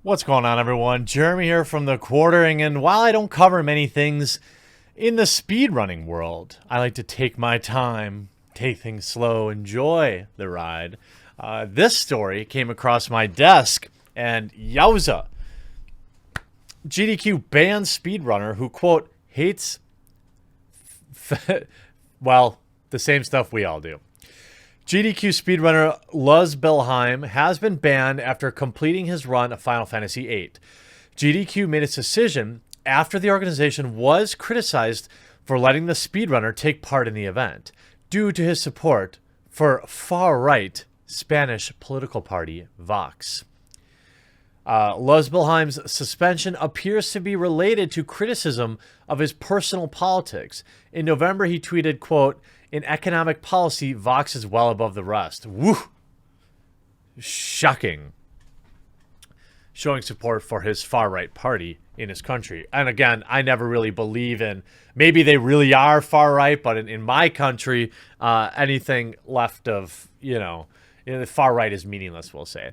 What's going on, everyone? Jeremy here from The Quartering, and while I don't cover many things in the speedrunning world, I like to take my time, take things slow, enjoy the ride. This story came across my desk, and yowza! GDQ bans speedrunner who, quote, hates, well, the same stuff we all do. GDQ speedrunner Luz Bilheim has been banned after completing his run of Final Fantasy VIII. GDQ made its decision after the organization was criticized for letting the speedrunner take part in the event due to his support for far-right Spanish political party Vox. Luz Bilheim's suspension appears to be related to criticism of his personal politics. In November, he tweeted, quote, "In economic policy, Vox is well above the rest." Woo! Shocking. Showing support for his far-right party in his country. And again, I never really believe in, maybe they really are far-right, but in my country, anything left of, the far-right is meaningless, we'll say.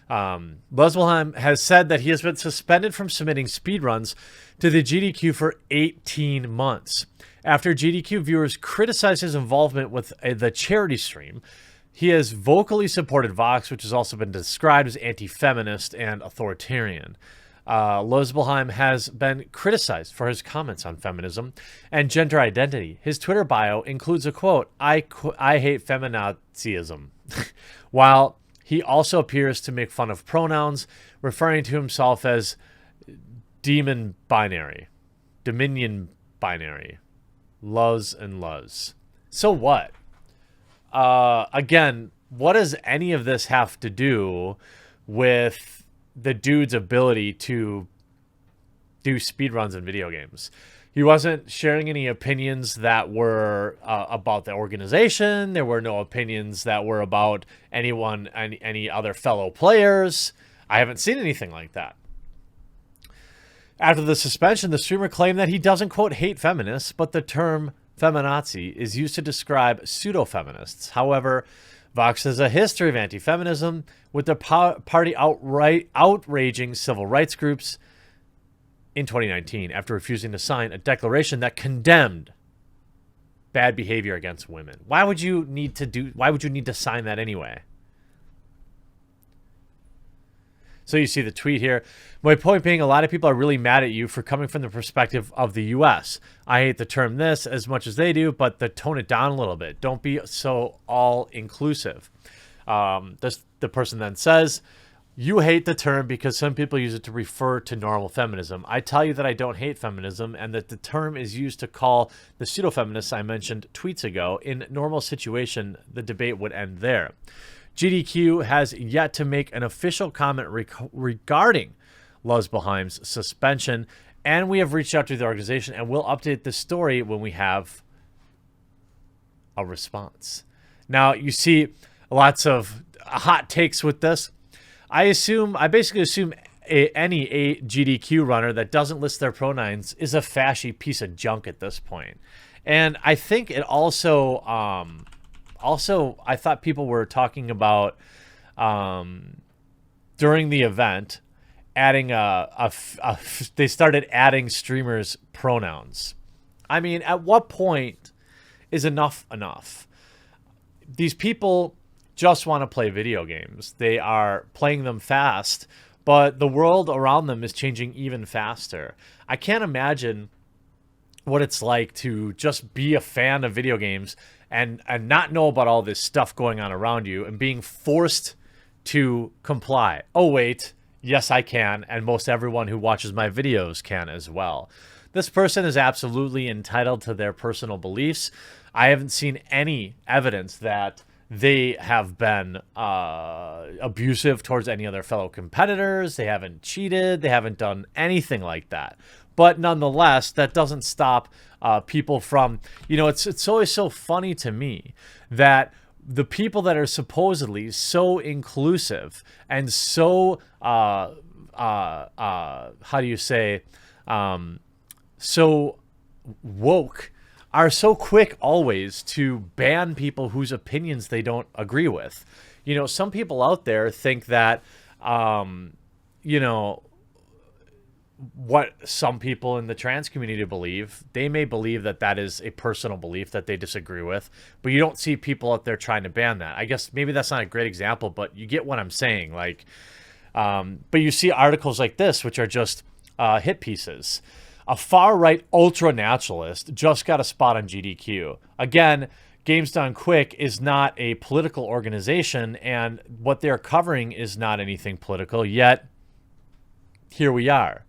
Luz Bilheim has said that he has been suspended from submitting speedruns to the GDQ for 18 months. After GDQ viewers criticized his involvement with the charity stream, he has vocally supported Vox, which has also been described as anti-feminist and authoritarian. Luz Bilheim has been criticized for his comments on feminism and gender identity. His Twitter bio includes a quote, I hate feminazism, while he also appears to make fun of pronouns, referring to himself as Dominion binary, Luz and Luz. So what? Again, what does any of this have to do with the dude's ability to do speedruns in video games? He wasn't sharing any opinions that were about the organization. There were no opinions that were about any other fellow players. I haven't seen anything like that. After the suspension, the streamer claimed that he doesn't, quote, hate feminists, but the term feminazi is used to describe pseudo-feminists. However, Vox has a history of anti-feminism, with the party outraging civil rights groups in 2019 after refusing to sign a declaration that condemned bad behavior against women. Why would you need to sign that anyway? So you see the tweet here. My point being, a lot of people are really mad at you for coming from the perspective of the U.S. I hate the term this as much as they do, but tone it down a little bit. Don't be so all-inclusive. The person then says, you hate the term because some people use it to refer to normal feminism. I tell you that I don't hate feminism and that the term is used to call the pseudo-feminists I mentioned tweets ago. In normal situation, the debate would end there. GDQ has yet to make an official comment regarding Luz Bilheim's suspension, and we have reached out to the organization, and we'll update the story when we have a response. Now, you see lots of hot takes with this. I basically assume any GDQ runner that doesn't list their pronouns is a fashy piece of junk at this point. And I think it also, I thought people were talking about during the event adding they started adding streamers' pronouns. I mean, at what point is enough enough? These people just want to play video games. They are playing them fast, but the world around them is changing even faster. I can't imagine what it's like to just be a fan of video games and not know about all this stuff going on around you and being forced to comply. Oh, wait, yes, I can, and most everyone who watches my videos can as well. This person is absolutely entitled to their personal beliefs. I haven't seen any evidence that they have been abusive towards any other fellow competitors. They haven't cheated. They haven't done anything like that. But nonetheless, that doesn't stop people from, it's always so funny to me that the people that are supposedly so inclusive and so, so woke are so quick always to ban people whose opinions they don't agree with. Some people out there think that you know, what some people in the trans community believe. They may believe that that is a personal belief that they disagree with, but you don't see people out there trying to ban that. I guess maybe that's not a great example, but you get what I'm saying. Like, but you see articles like this, which are just hit pieces. A far-right ultra-naturalist just got a spot on GDQ. Again, Games Done Quick is not a political organization, and what they're covering is not anything political, yet here we are.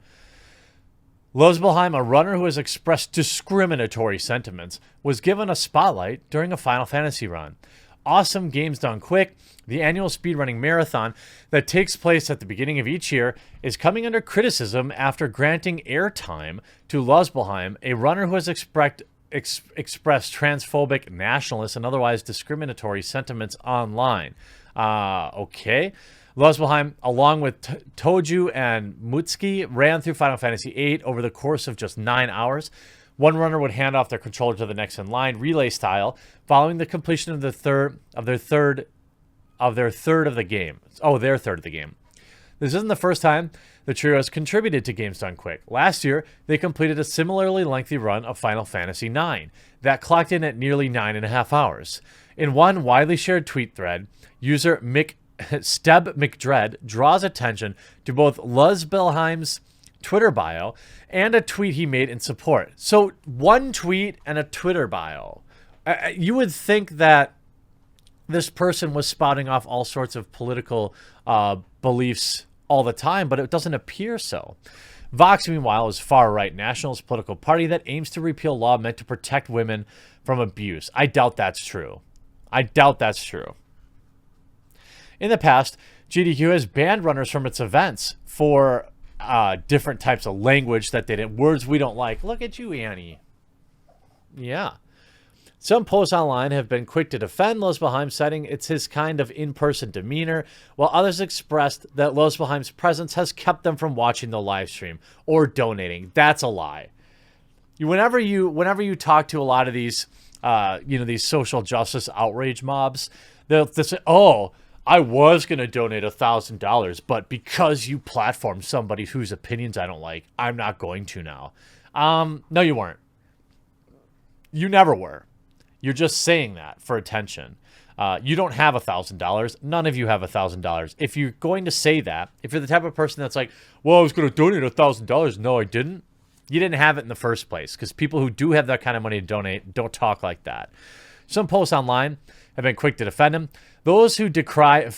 Losbelheim, a runner who has expressed discriminatory sentiments, was given a spotlight during a Final Fantasy run. Awesome Games Done Quick, the annual speedrunning marathon that takes place at the beginning of each year, is coming under criticism after granting airtime to Losbelheim, a runner who has expressed transphobic, nationalist, and otherwise discriminatory sentiments online. Okay. Losbelheim, along with Toju and Mutsuki, ran through Final Fantasy VIII over the course of just 9 hours. One runner would hand off their controller to the next in line, relay style, following the completion of their third of the game. Oh, their third of the game. This isn't the first time the trio has contributed to Games Done Quick. Last year, they completed a similarly lengthy run of Final Fantasy IX that clocked in at nearly 9.5 hours. In one widely shared tweet thread, user Steb McDread draws attention to both Losbelheim's Twitter bio and a tweet he made in support. So one tweet and a Twitter bio. You would think that this person was spouting off all sorts of political beliefs all the time, but it doesn't appear so. Vox, meanwhile, is far-right nationalist political party that aims to repeal law meant to protect women from abuse. I doubt that's true. In the past, GDQ has banned runners from its events for different types of language that they didn't, words we don't like. Look at you, Annie. Yeah. Some posts online have been quick to defend Losbelheim, citing it's his kind of in-person demeanor, while others expressed that Losbelheim's presence has kept them from watching the live stream or donating. That's a lie. Whenever you talk to a lot of these, these social justice outrage mobs, they'll say, "Oh, I was going to donate $1,000, but because you platformed somebody whose opinions I don't like, I'm not going to now." No, you weren't. You never were. You're just saying that for attention. You don't have $1,000. None of you have $1,000. If you're going to say that, if you're the type of person that's like, "Well, I was going to donate $1,000. No, I didn't. You didn't have it in the first place, because people who do have that kind of money to donate don't talk like that. Some posts online have been quick to defend him. Those who decry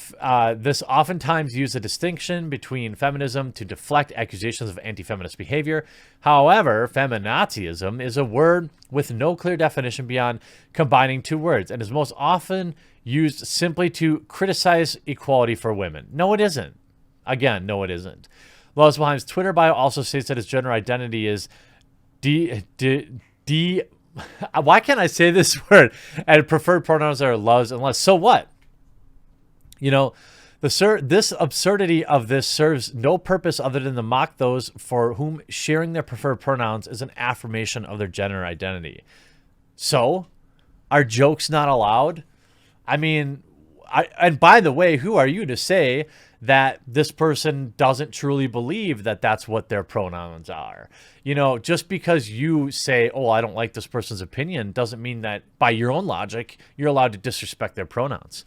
this oftentimes use a distinction between feminism to deflect accusations of anti-feminist behavior. However, feminazism is a word with no clear definition beyond combining two words and is most often used simply to criticize equality for women. No, it isn't. Again, no, it isn't. Losbelheim's Twitter bio also states that his gender identity is why can't I say this word? And preferred pronouns are loves and less. So what? This absurdity of this serves no purpose other than to mock those for whom sharing their preferred pronouns is an affirmation of their gender identity. So, are jokes not allowed? I mean, and by the way, who are you to say that this person doesn't truly believe that that's what their pronouns are? Just because you say, "Oh, I don't like this person's opinion," doesn't mean that by your own logic, you're allowed to disrespect their pronouns.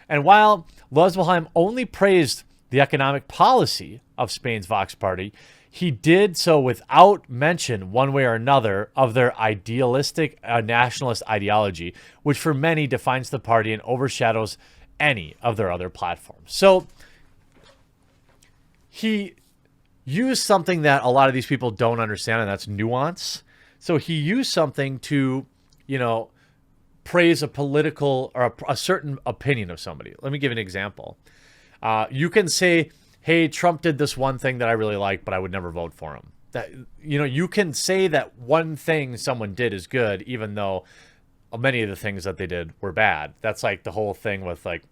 And while Losbelheim only praised the economic policy of Spain's Vox Party, he did so without mention, one way or another, of their idealistic nationalist ideology, which for many defines the party and overshadows any of their other platforms. So he used something that a lot of these people don't understand, and that's nuance. So he used something to, praise a political or a certain opinion of somebody. Let me give an example. You can say, "Hey, Trump did this one thing that I really like, but I would never vote for him." That, you can say that one thing someone did is good, even though many of the things that they did were bad. That's like the whole thing with like,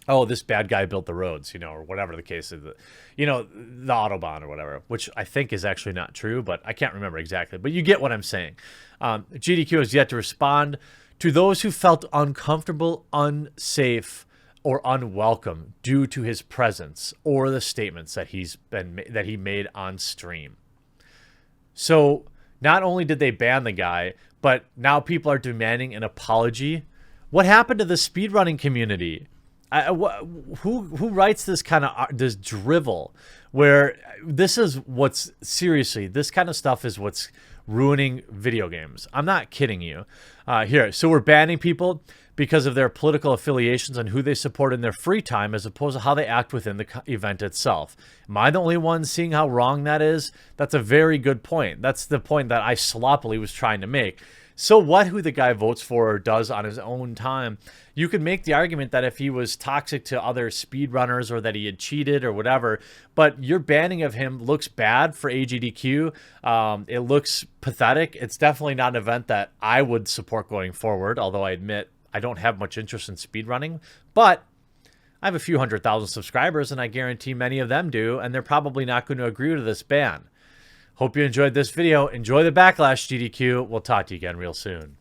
"Oh, this bad guy built the roads," or whatever the case is, the Autobahn or whatever, which I think is actually not true, but I can't remember exactly. But you get what I'm saying. GDQ has yet to respond to those who felt uncomfortable, unsafe, or unwelcome due to his presence or the statements that he made on stream. So not only did they ban the guy, but now people are demanding an apology. What happened to the speedrunning community? Who writes this kind of this drivel where this kind of stuff is what's ruining video games. I'm not kidding you. Here, so we're banning people because of their political affiliations and who they support in their free time as opposed to how they act within the event itself. Am I the only one seeing how wrong that is? That's a very good point. That's the point that I sloppily was trying to make. So what who the guy votes for or does on his own time? You could make the argument that if he was toxic to other speedrunners or that he had cheated or whatever, but your banning of him looks bad for AGDQ. It looks pathetic. It's definitely not an event that I would support going forward, although I admit I don't have much interest in speedrunning, but I have a few 100,000 subscribers and I guarantee many of them do, and they're probably not going to agree to this ban. Hope you enjoyed this video. Enjoy the backlash, GDQ. We'll talk to you again real soon.